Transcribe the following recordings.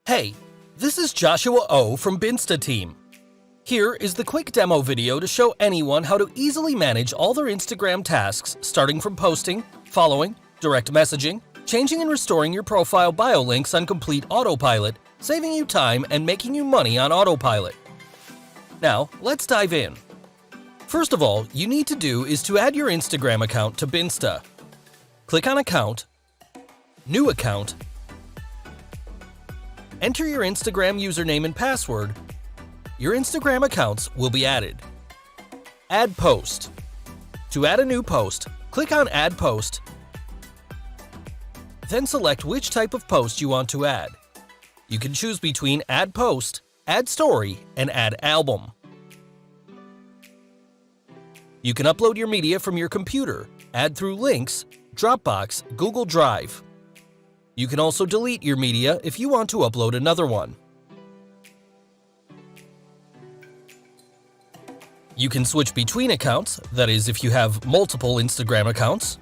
Hey, this is Joshua O from Binsta team. Here is the quick demo video to show anyone how to easily manage all their Instagram tasks, starting from posting, following, direct messaging, changing and restoring your profile bio links on complete autopilot, saving you time and making you money on autopilot. Now, let's dive in. First of all, you need to do is to add your Instagram account to Binsta. Click on Account, New Account, enter your Instagram username and password. Your Instagram accounts will be added. Add Post. To add a new post, click on Add Post. Then select which type of post you want to add. You can choose between Add Post, Add Story, and Add Album. You can upload your media from your computer, add through links, Dropbox, Google Drive. You can also delete your media if you want to upload another one. You can switch between accounts, that is, if you have multiple Instagram accounts.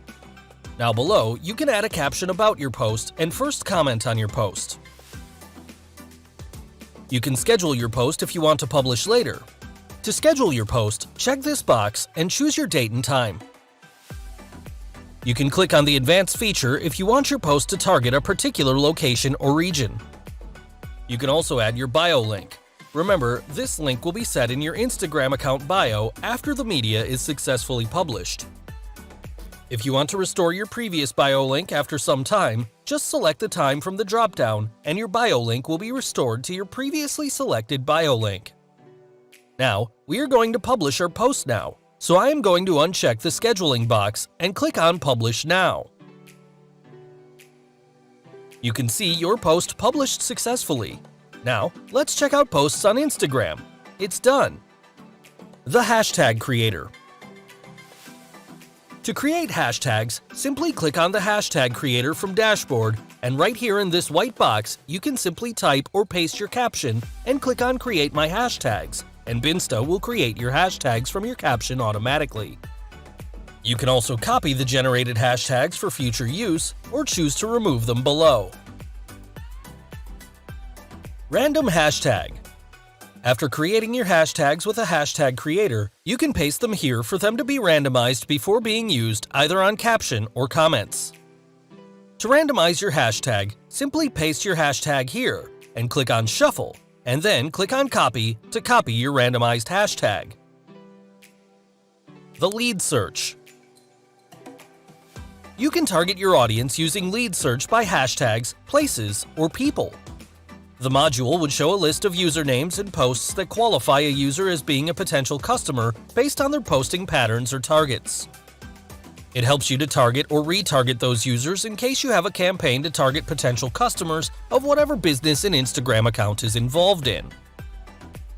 Now below, you can add a caption about your post and first comment on your post. You can schedule your post if you want to publish later. To schedule your post, check this box and choose your date and time. You can click on the Advanced feature if you want your post to target a particular location or region. You can also add your bio link. Remember, this link will be set in your Instagram account bio after the media is successfully published. If you want to restore your previous bio link after some time, just select the time from the drop-down and your bio link will be restored to your previously selected bio link. Now, we are going to publish our post now, so I am going to uncheck the scheduling box and click on Publish Now. You can see your post published successfully. Now, let's check out posts on Instagram. It's done. The Hashtag Creator. To create hashtags, simply click on the Hashtag Creator from Dashboard, and right here in this white box, you can simply type or paste your caption and click on Create My Hashtags, and Binsta will create your hashtags from your caption automatically. You can also copy the generated hashtags for future use or choose to remove them below. Random Hashtag. After creating your hashtags with a hashtag creator, you can paste them here for them to be randomized before being used either on caption or comments. To randomize your hashtag, simply paste your hashtag here and click on Shuffle, and then click on Copy to copy your randomized hashtag. The Lead Search. You can target your audience using lead search by hashtags, places, or people. The module would show a list of usernames and posts that qualify a user as being a potential customer based on their posting patterns or targets. It helps you to target or retarget those users in case you have a campaign to target potential customers of whatever business an Instagram account is involved in.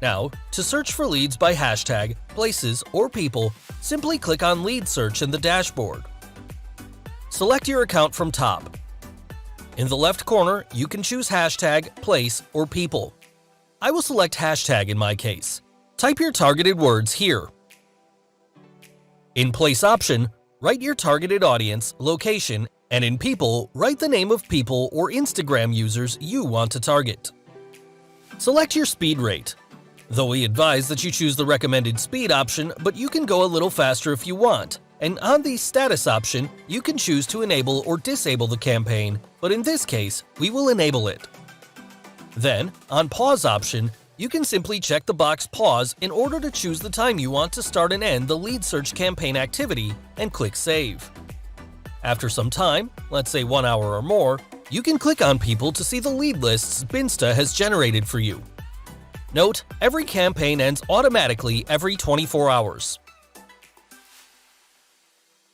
Now, to search for leads by hashtag, places, or people, simply click on Lead Search in the dashboard. Select your account from top. In the left corner, you can choose hashtag, place, or people. I will select hashtag in my case. Type your targeted words here. In place option, write your targeted audience, location, and in people, write the name of people or Instagram users you want to target. Select your speed rate. Though we advise that you choose the recommended speed option, but you can go a little faster if you want. And on the status option, you can choose to enable or disable the campaign, but in this case, we will enable it. Then, on pause option, you can simply check the box Pause in order to choose the time you want to start and end the lead search campaign activity and click Save. After some time, let's say 1 hour or more, you can click on people to see the lead lists Binsta has generated for you. Note, every campaign ends automatically every 24 hours.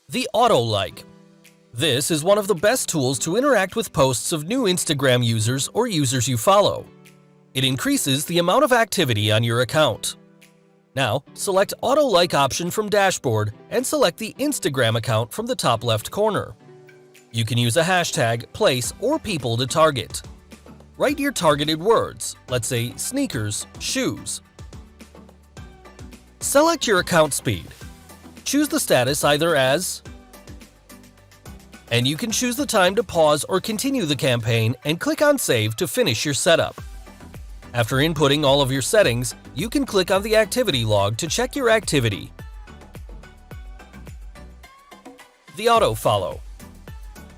The Auto-Like. This is one of the best tools to interact with posts of new Instagram users or users you follow. It increases the amount of activity on your account. Now, select Auto-Like option from Dashboard and select the Instagram account from the top left corner. You can use a hashtag, place, or people to target. Write your targeted words, let's say sneakers, shoes. Select your account speed. Choose the status either as And you can choose the time to pause or continue the campaign and click on Save to finish your setup. After inputting all of your settings, you can click on the activity log to check your activity. The Autofollow.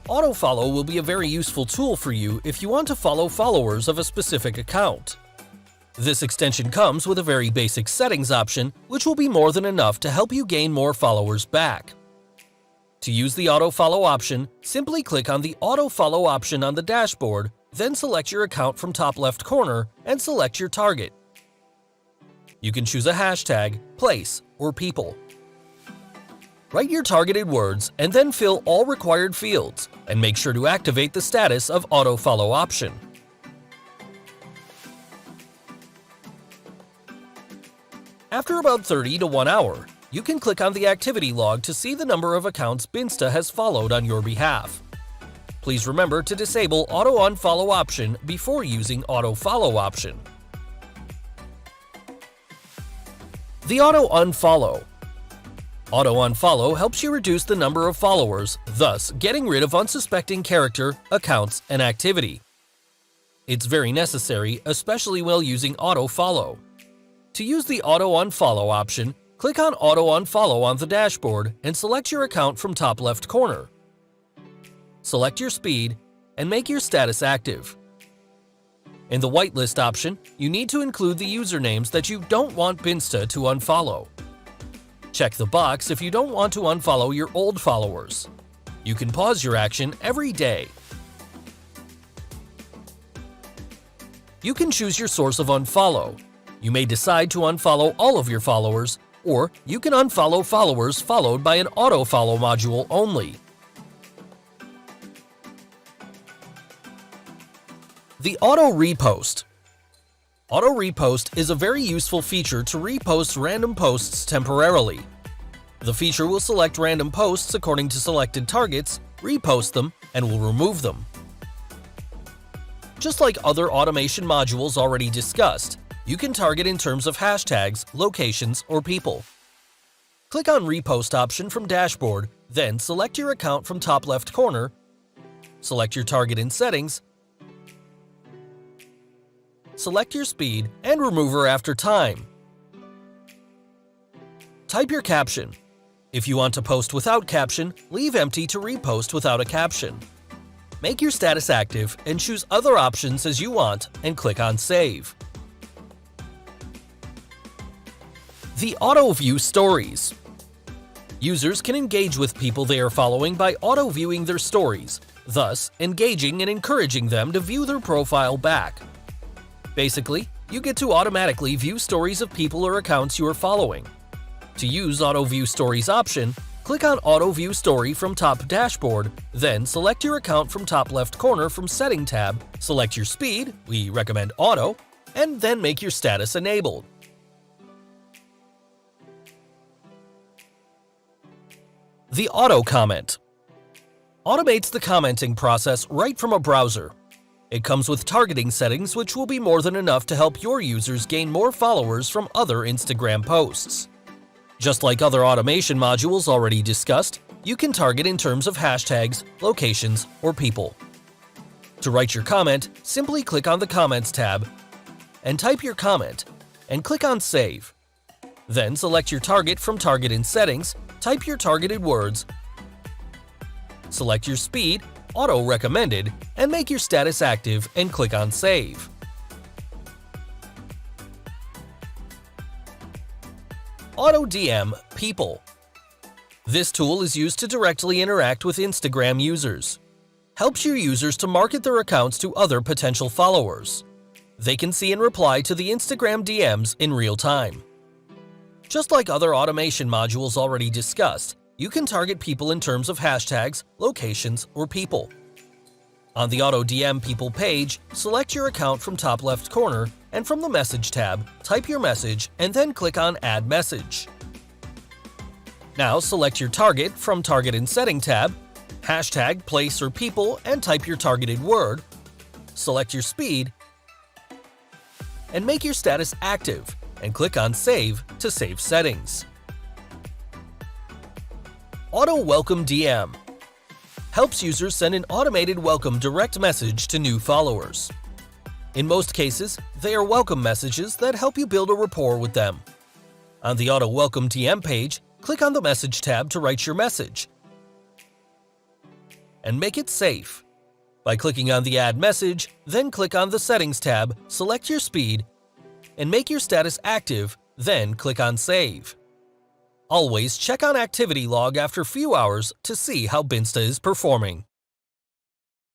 Autofollow will be a very useful tool for you if you want to follow followers of a specific account. This extension comes with a very basic settings option, which will be more than enough to help you gain more followers back. To use the Autofollow option, simply click on the Autofollow option on the dashboard, then select your account from top left corner and select your target. You can choose a hashtag, place, or people. Write your targeted words and then fill all required fields, and make sure to activate the status of Autofollow option. After about 30 to 1 hour, you can click on the activity log to see the number of accounts Binsta has followed on your behalf. Please remember to disable Auto Unfollow option before using Autofollow option. The Auto Unfollow. Auto Unfollow helps you reduce the number of followers, thus getting rid of unsuspecting character, accounts, and activity. It's very necessary, especially while using Autofollow. To use the Auto Unfollow option, click on Auto Unfollow on the dashboard and select your account from top left corner. Select your speed and make your status active. In the whitelist option, you need to include the usernames that you don't want Binsta to unfollow. Check the box if you don't want to unfollow your old followers. You can pause your action every day. You can choose your source of unfollow. You may decide to unfollow all of your followers, or you can unfollow followers followed by an autofollow module only. The Auto Repost. Auto Repost is a very useful feature to repost random posts temporarily. The feature will select random posts according to selected targets, repost them, and will remove them. Just like other automation modules already discussed, you can target in terms of hashtags, locations, or people. Click on Repost option from dashboard, then select your account from top left corner, select your target in settings, select your speed, and remover after time. Type your caption. If you want to post without caption, leave empty to repost without a caption. Make your status active and choose other options as you want and click on Save. The Auto View Stories. Users can engage with people they are following by auto-viewing their stories, thus engaging and encouraging them to view their profile back. Basically, you get to automatically view stories of people or accounts you are following. To use Auto View Stories option, click on Auto View Story from top dashboard, then select your account from top left corner from Setting tab, select your speed, we recommend Auto, and then make your status enabled. The Auto Comment. Automates the commenting process right from a browser. It comes with targeting settings which will be more than enough to help your users gain more followers from other Instagram posts. Just like other automation modules already discussed, you can target in terms of hashtags, locations, or people. To write your comment, simply click on the Comments tab and type your comment, and click on Save. Then select your target from Target in Settings, type your targeted words, select your speed, Auto Recommended, and make your status active and click on Save. Auto DM People. This tool is used to directly interact with Instagram users. Helps your users to market their accounts to other potential followers. They can see and reply to the Instagram DMs in real time. Just like other automation modules already discussed, you can target people in terms of hashtags, locations, or people. On the Auto DM People page, select your account from top left corner, and from the Message tab, type your message and then click on Add Message. Now select your target from Target in Setting tab, hashtag, place, or people, and type your targeted word, select your speed, and make your status active, and click on Save to save settings. Auto Welcome DM. helps users send an automated welcome direct message to new followers. In most cases, they are welcome messages that help you build a rapport with them. On the Auto Welcome TM page, click on the Message tab to write your message and make it safe. By clicking on the Add Message, then click on the Settings tab, select your speed, and make your status active, then click on Save. Always check on Activity Log after few hours to see how Binsta is performing.